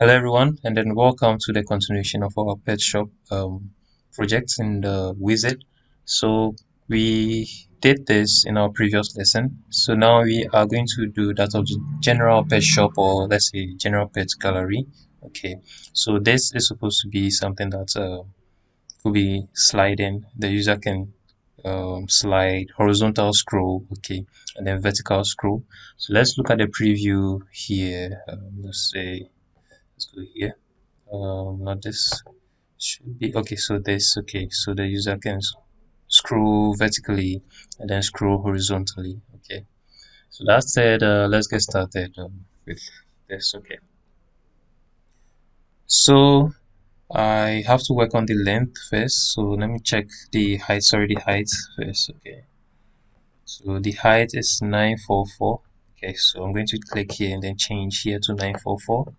Hello everyone, and then welcome to the continuation of our pet shop project in the wizard. So we did this in our previous lesson. So now we are going to do that of the general pet shop, or let's say general pet gallery. Okay, so this is supposed to be something that could be sliding. The user can slide horizontal scroll, okay, and then vertical scroll. So let's look at the preview here. Let's go here. Not this. Should be okay. So this, okay. So the user can scroll vertically and then scroll horizontally. Okay. So that said, let's get started with this. Okay. So I have to work on the length first. So let me check the height. Sorry, the height first. Okay. So the height is 944. Okay. So I'm going to click here and then change here to 944.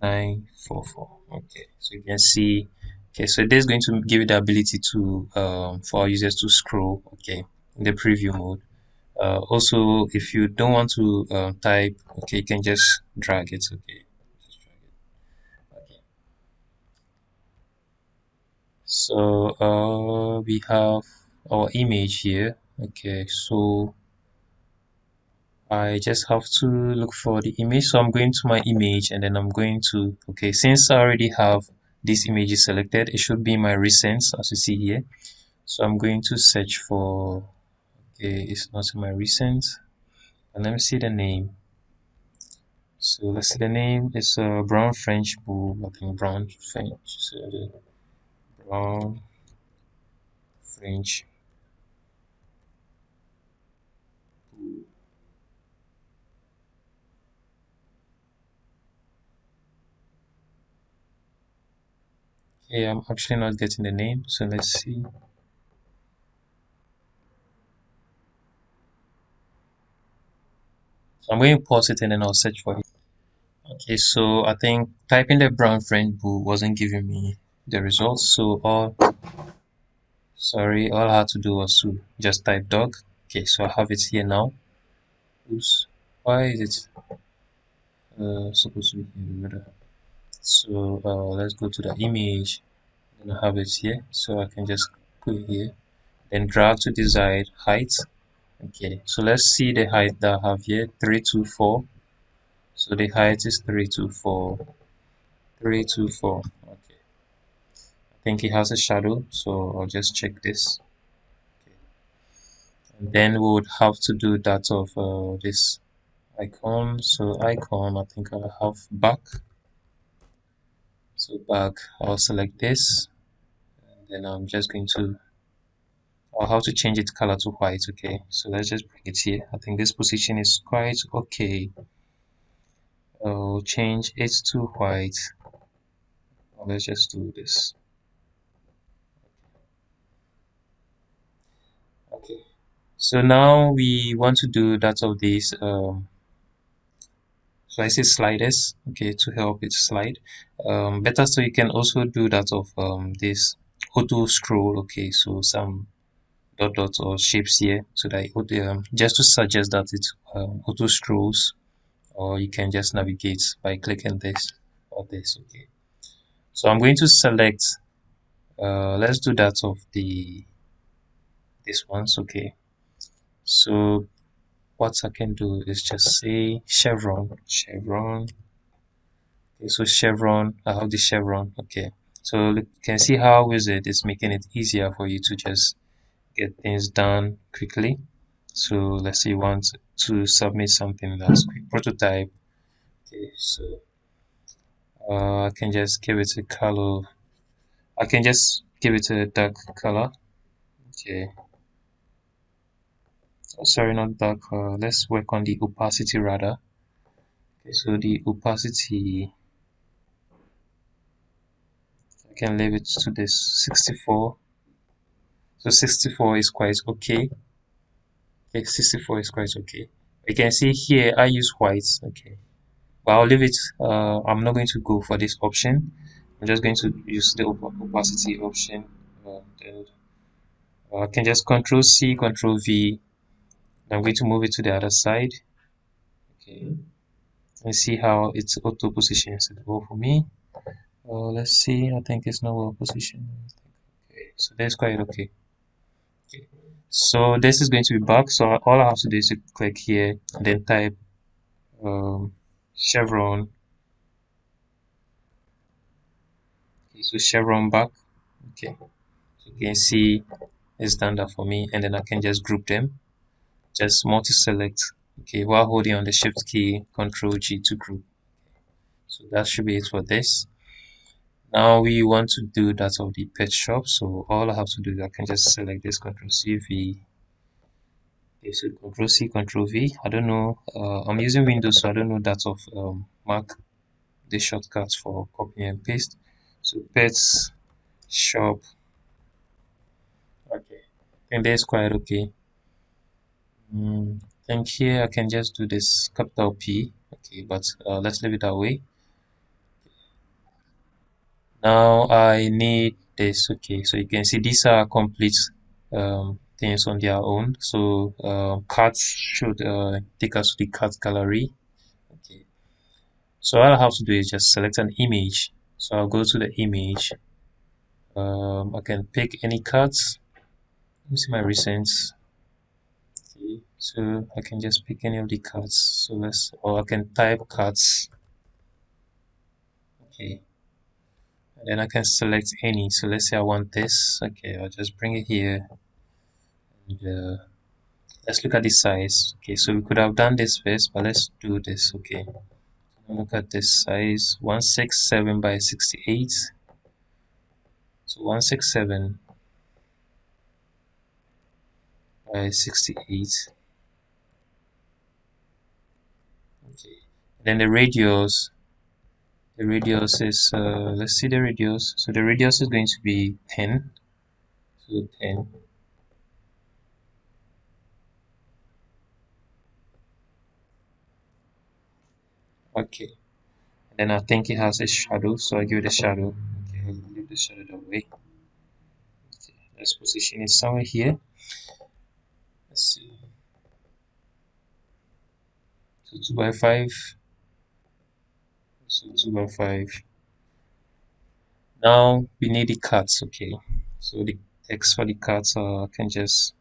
944. Okay, so you can see. Okay, so this is going to give you the ability to for our users to scroll, okay, in the preview mode. Also, if you don't want to type, okay, you can just drag it. Okay, just drag it. Okay. So we have our image here. Okay, so I just have to look for the image. So I'm going to my image and then I'm going to, okay, since I already have this image selected, it should be my recents as you see here. So I'm going to search for, okay, it's not in my recents. And let me see the name. So let's see the name. It's a brown French bull. I think brown French. So the brown French bull. Okay, I'm actually not getting the name. So let's see. So I'm going to pause it and then I'll search for it. Okay, so I think typing the brown French bull wasn't giving me the results. So all I had to do was to just type dog. Okay, so I have it here now. Oops, why is it supposed to be here? So let's go to the image and I have it here. So I can just go here, then drag to desired height. Okay, so let's see the height that I have here, 324. So the height is 324. 324. Okay. I think it has a shadow, so I'll just check this. Okay. And then we would have to do that of this icon. So icon, I think I'll have back. So back, I'll select this, and then I'm just going to, I'll have to change its color to white. Okay, so let's just bring it here. I think this position is quite okay. I'll change it to white. Let's just do this. Okay, so now we want to do that of these so I say sliders, okay, to help it slide. Better so you can also do that of this auto scroll, okay, so some dots or shapes here, so that just to suggest that it auto scrolls, or you can just navigate by clicking this or this, okay. So I'm going to select, let's do that of this ones, okay. So what I can do is just say chevron. Okay, so chevron, I have the chevron. Okay, so you can see how Wizard is making it easier for you to just get things done quickly. So let's say you want to submit something that's quick prototype. Okay, so I can just give it a color. I can just give it a dark color. Okay, oh, sorry, not dark. Let's work on the opacity rather. Okay, so the opacity, I can leave it to this 64. So 64 is quite okay. Okay, 64 is quite okay. You can see here I use white. Okay, but I'll leave it. I'm not going to go for this option. I'm just going to use the opacity option. Then I can just Control C, Control V. I'm going to move it to the other side. Okay, and see how its auto position is suitable for me. Let's see. I think it's not well positioned. Okay, so that's quite okay. Okay. So this is going to be back. So all I have to do is to click here and then type chevron. Okay, so chevron back. Okay, so you can see it's done that for me, and then I can just group them. Just multi-select. Okay, while holding on the shift key, Control G to group. So that should be it for this. Now we want to do that of the pet shop. So all I have to do is I can just select this Control C V. Okay, so Control C, Control V. I don't know. I'm using Windows, so I don't know that of Mac. The shortcuts for copy and paste. So pets shop. Okay, I think that's quite okay. I think here I can just do this capital P. Okay, but let's leave it that way. Now I need this. Okay, so you can see these are complete things on their own. So cards should take us to the card gallery. Okay, so all I have to do is just select an image. So I'll go to the image. I can pick any cards. Let me see my recents. Okay, so I can just pick any of the cards. So let's, or I can type cards. Okay, and then I can select any. So let's say I want this. Okay, I'll just bring it here. And, let's look at the size. Okay, so we could have done this first, but let's do this. Okay, look at this size 167 by 68. So 167 by 68. Okay, then the radius is let's see the radius. So the radius is going to be 10. So 10. Okay, then I think it has a shadow, so I give it a shadow. Okay, I'll leave the shadow that way. Okay, let's position it somewhere here. Let's see. So 2 by 5. So 2 by 5. Now we need the cards. Okay, so the text for the cards I can just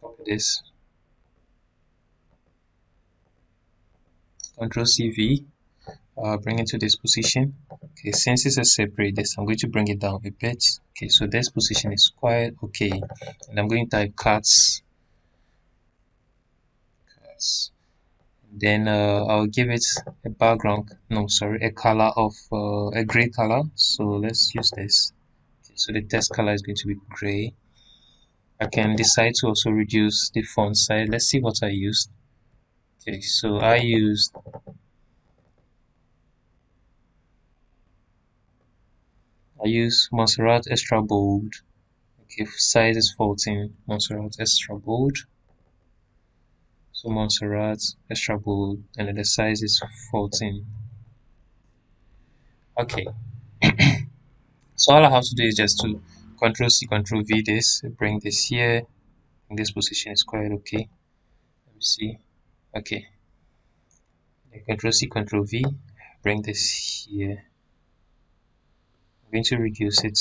copy this. Control CV. Bring it to this position. Okay, since it's a separate this, I'm going to bring it down a bit. Okay, so this position is quite okay, and I'm going to type cards. Then I'll give it a background, no, sorry, a color of a gray color. So let's use this. Okay, so the text color is going to be gray. I can decide to also reduce the font size. Let's see what I used. Okay, so I use Montserrat extra bold. Okay, size is 14. Montserrat extra bold. So Montserrat extra bold, and then the size is 14. Okay, so all I have to do is just to Control C, Control V this, bring this here. In this position is quite okay. Let me see. Okay, then Control C, Control V, bring this here. I'm going to reduce it.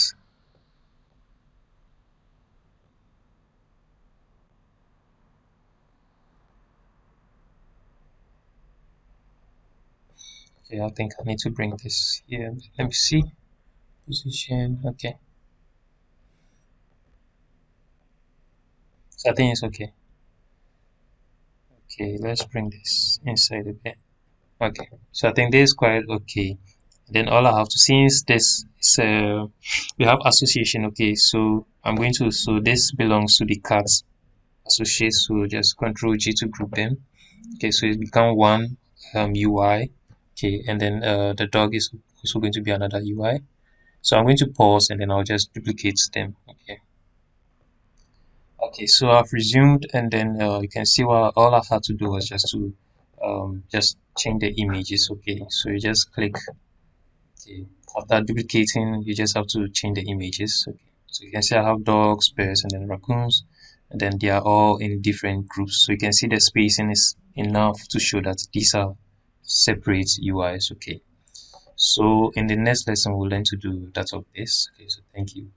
Okay, I think I need to bring this here. Let me see. Position. Okay. So I think it's okay. Okay, let's bring this inside a bit. Okay, so I think this is quite okay. Then all I have to, since this is we have association. Okay, so I'm going to, so this belongs to the cards associate. So just Control G to group them. Okay, so it become one UI. Okay, and then the dog is also going to be another UI. So I'm going to pause and then I'll just duplicate them. Okay. Okay, so I've resumed, and then you can see what all I had to do was just to just change the images. Okay, so you just click. Okay, after duplicating, you just have to change the images. Okay, so you can see I have dogs, bears, and then raccoons, and then they are all in different groups. So you can see the spacing is enough to show that these are separate UIs. Okay, so in the next lesson we'll learn to do that of this. Okay, so thank you.